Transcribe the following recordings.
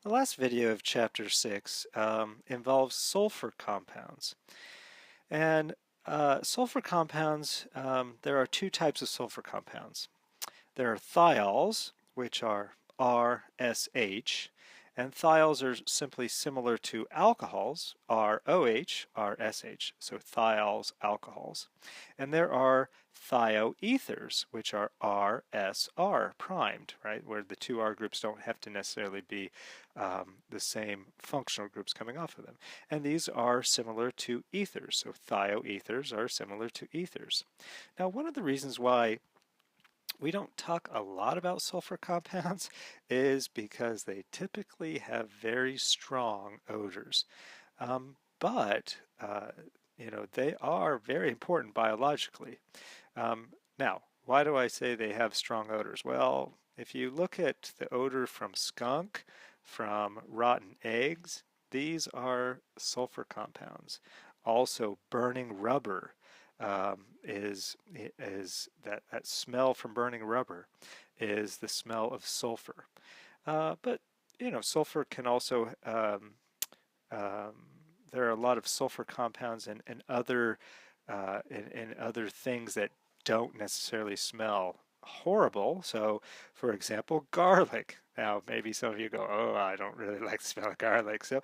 The last video of Chapter 6 involves sulfur compounds. And sulfur compounds, there are two types of sulfur compounds. There are thiols, which are RSH, and thiols are simply similar to alcohols, ROH, RSH, so thiols, alcohols. And there are thioethers, which are RSR primed, right, where the two R groups don't have to necessarily be the same functional groups coming off of them. And these are similar to ethers, so thioethers are similar to ethers. Now, one of the reasons why we don't talk a lot about sulfur compounds is because they typically have very strong odors. But they are very important biologically. Now, why do I say they have strong odors? Well, if you look at the odor from skunk, from rotten eggs, these are sulfur compounds. Also, burning rubber is that smell from burning rubber is the smell of sulfur. But sulfur can also um, there are a lot of sulfur compounds and other in other things that don't necessarily smell horrible. So, for example, garlic. Now, maybe some of you go, "Oh, I don't really like the smell of garlic." So,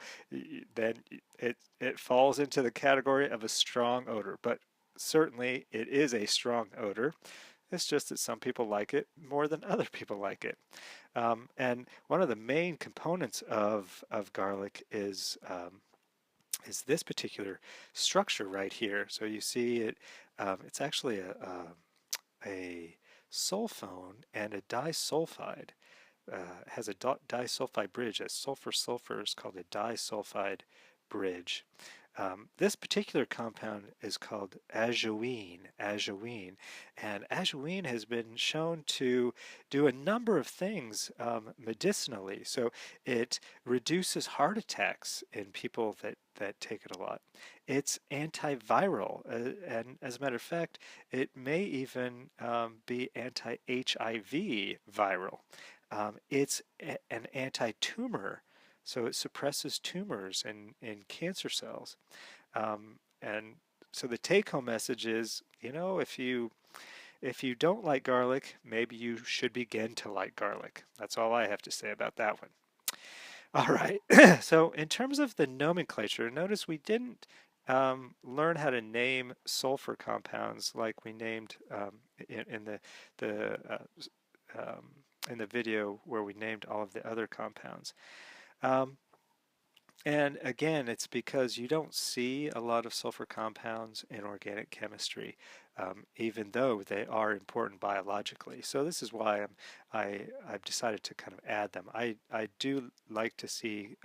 then it falls into the category of a strong odor. But certainly, it is a strong odor. It's just that some people like it more than other people like it. And one of the main components of garlic is this particular structure right here. So you see it. It's actually a sulfone and a disulfide. Has a disulfide bridge. A sulfur-sulfur is called a disulfide bridge. This particular compound is called ajoine, and ajoine has been shown to do a number of things medicinally. So it reduces heart attacks in people that take it a lot. It's antiviral, and as a matter of fact, it may even be anti-HIV viral. It's an anti-tumor, so it suppresses tumors in cancer cells. And so the take-home message is, if you don't like garlic, maybe you should begin to like garlic. That's all I have to say about that one. All right. So in terms of the nomenclature, notice we didn't learn how to name sulfur compounds like we named in the in the video where we named all of the other compounds. Um, and again, it's because you don't see a lot of sulfur compounds in organic chemistry, even though they are important biologically. So this is why I've decided to kind of add them. I do like to see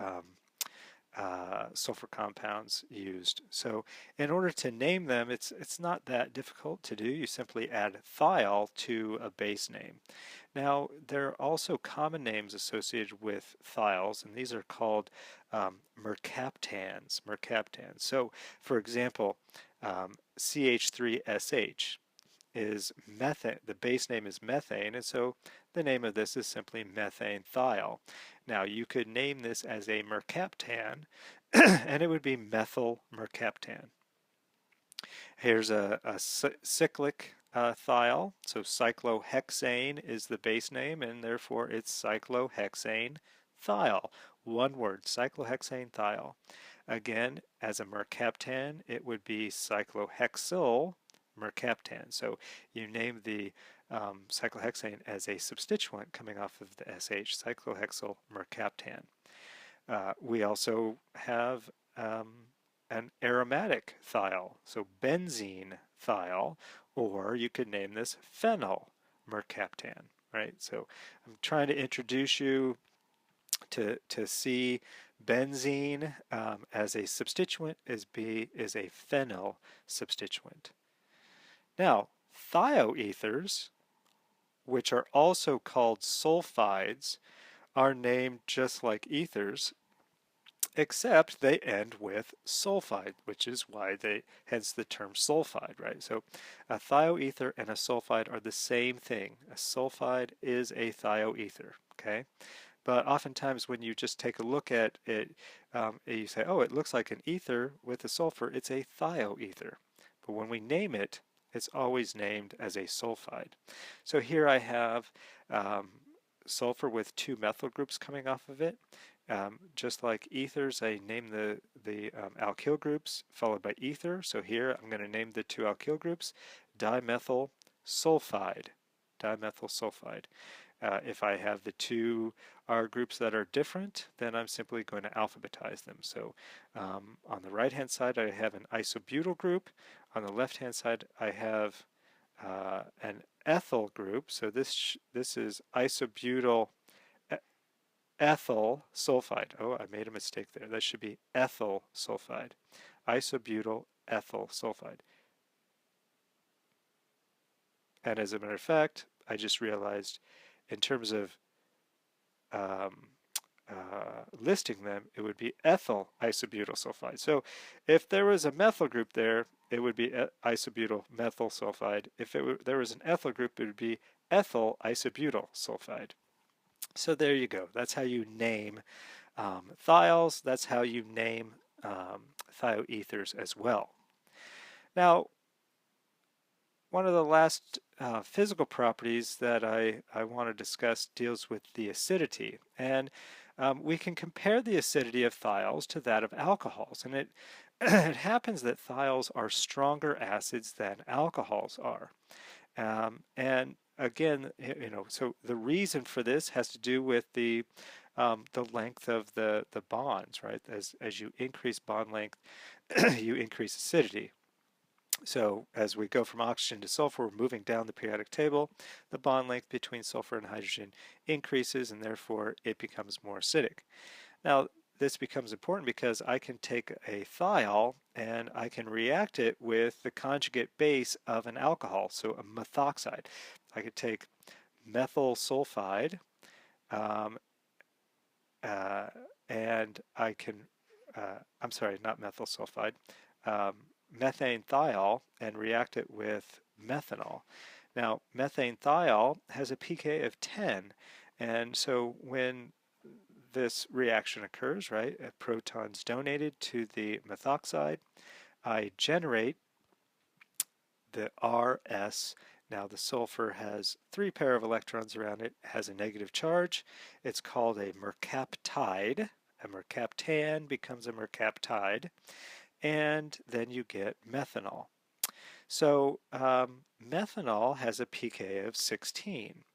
sulfur compounds used. So in order to name them, it's not that difficult to do. You simply add thiol to a base name. Now, there are also common names associated with thiols, and these are called mercaptans. Mercaptans. So, for example, CH3SH is methane. The base name is methane, and so the name of this is simply methane thiol. Now, you could name this as a mercaptan, and it would be methyl mercaptan. Here's a cyclic thiol, so cyclohexane is the base name, and therefore it's cyclohexane thiol. One word, cyclohexane thiol. Again, as a mercaptan, it would be cyclohexyl mercaptan. So you name the cyclohexane as a substituent coming off of the SH, cyclohexyl mercaptan. We also have an aromatic thiol, so benzene thiol, or you could name this phenyl mercaptan, right? So I'm trying to introduce you to see benzene as a substituent is a phenyl substituent. Now, thioethers, which are also called sulfides, are named just like ethers, except they end with sulfide, which is why hence the term sulfide, right? So a thioether and a sulfide are the same thing. A sulfide is a thioether, okay? But oftentimes when you just take a look at it, you say, oh, it looks like an ether with a sulfur. It's a thioether. But when we name it, it's always named as a sulfide. So here I have sulfur with two methyl groups coming off of it. Just like ethers, I name the alkyl groups followed by ether. So here I'm going to name the two alkyl groups dimethyl sulfide. Dimethyl sulfide. If I have the two R groups that are different, then I'm simply going to alphabetize them. So on the right hand side I have an isobutyl group. On the left hand side I have an ethyl group. So this is isobutyl ethyl sulfide. Oh, I made a mistake there. That should be ethyl sulfide. Isobutyl ethyl sulfide. And as a matter of fact, I just realized in terms of listing them, it would be ethyl isobutyl sulfide. So if there was a methyl group there, it would be isobutyl methyl sulfide. If there was an ethyl group, it would be ethyl isobutyl sulfide. So there you go. That's how you name thiols. That's how you name thioethers as well. Now, one of the last physical properties that I want to discuss deals with the acidity. And we can compare the acidity of thiols to that of alcohols. And it, it happens that thiols are stronger acids than alcohols are. And again, so the reason for this has to do with the length of the bonds, right? As you increase bond length, you increase acidity. So as we go from oxygen to sulfur, we're moving down the periodic table. The bond length between sulfur and hydrogen increases, and therefore it becomes more acidic. Now, this becomes important because I can take a thiol and I can react it with the conjugate base of an alcohol, so a methoxide. I could take methyl sulfide and I can, I'm sorry, not methyl sulfide, methane thiol and react it with methanol. Now, methane thiol has a pK of 10, and so when this reaction occurs, right, a proton's donated to the methoxide, I generate the Rs. Now the sulfur has 3 pair of electrons around it, has a negative charge. It's called a mercaptide. A mercaptan becomes a mercaptide, and then you get methanol. So methanol has a pK of 16,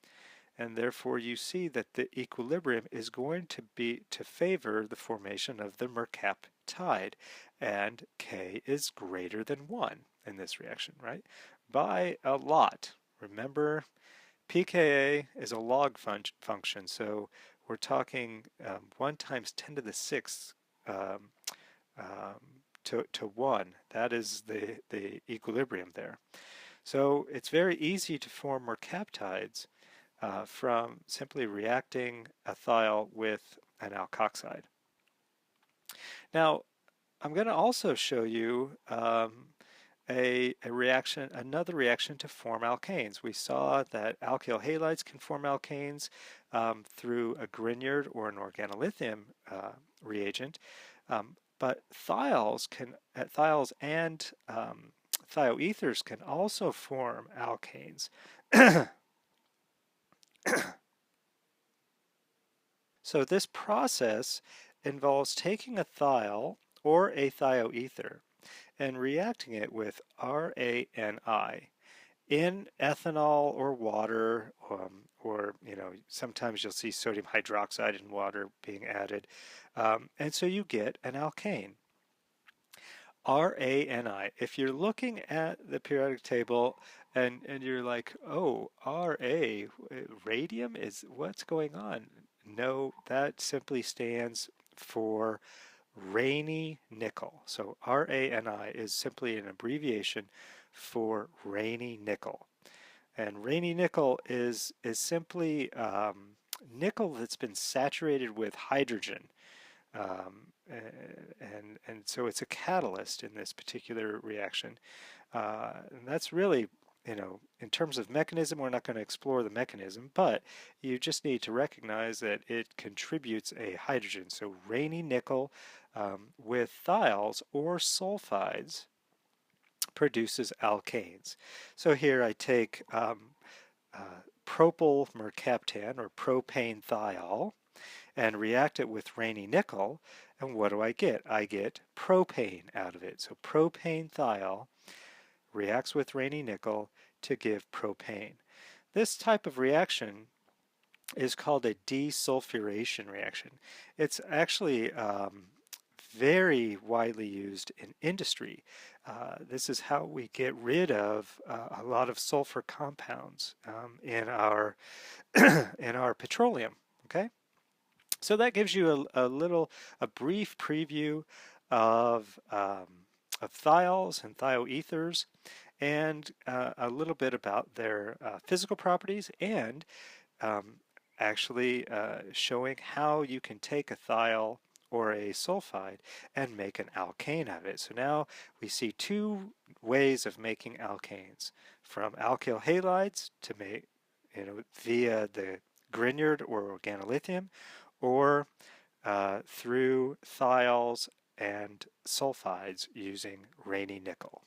and therefore you see that the equilibrium is going to be to favor the formation of the mercaptide, and K is greater than 1 in this reaction, right? By a lot. Remember, pKa is a log function, so we're talking 1 times 10 to the 6th to 1. That is the equilibrium there. So it's very easy to form mercaptides from simply reacting a thiol with an alkoxide. Now, I'm going to also show you another reaction to form alkanes. We saw that alkyl halides can form alkanes through a Grignard or an organolithium reagent, but thiols and thioethers can also form alkanes. So this process involves taking a thiol or a thioether and reacting it with RANI in ethanol or water, or sometimes you'll see sodium hydroxide in water being added, and so you get an alkane. RANI. If you're looking at the periodic table and you're like, oh, Ra, radium is what's going on? No, that simply stands for rainy nickel. So RANI is simply an abbreviation for rainy nickel. And rainy nickel is simply nickel that's been saturated with hydrogen. And so it's a catalyst in this particular reaction. And that's really in terms of mechanism, we're not going to explore the mechanism, but you just need to recognize that it contributes a hydrogen. So Raney nickel with thiols or sulfides produces alkanes. So here I take propyl mercaptan or propane thiol and react it with Raney nickel, and what do I get? I get propane out of it. So propane thiol reacts with Raney nickel to give propane. This type of reaction is called a desulfuration reaction. It's actually very widely used in industry. This is how we get rid of a lot of sulfur compounds in our in our petroleum. Okay, so that gives you a brief preview of thiols and thioethers, and a little bit about their physical properties, and um, actually showing how you can take a thiol or a sulfide and make an alkane out of it. So now we see two ways of making alkanes, from alkyl halides to make, via the Grignard or organolithium, or through thiols and sulfides using Raney nickel.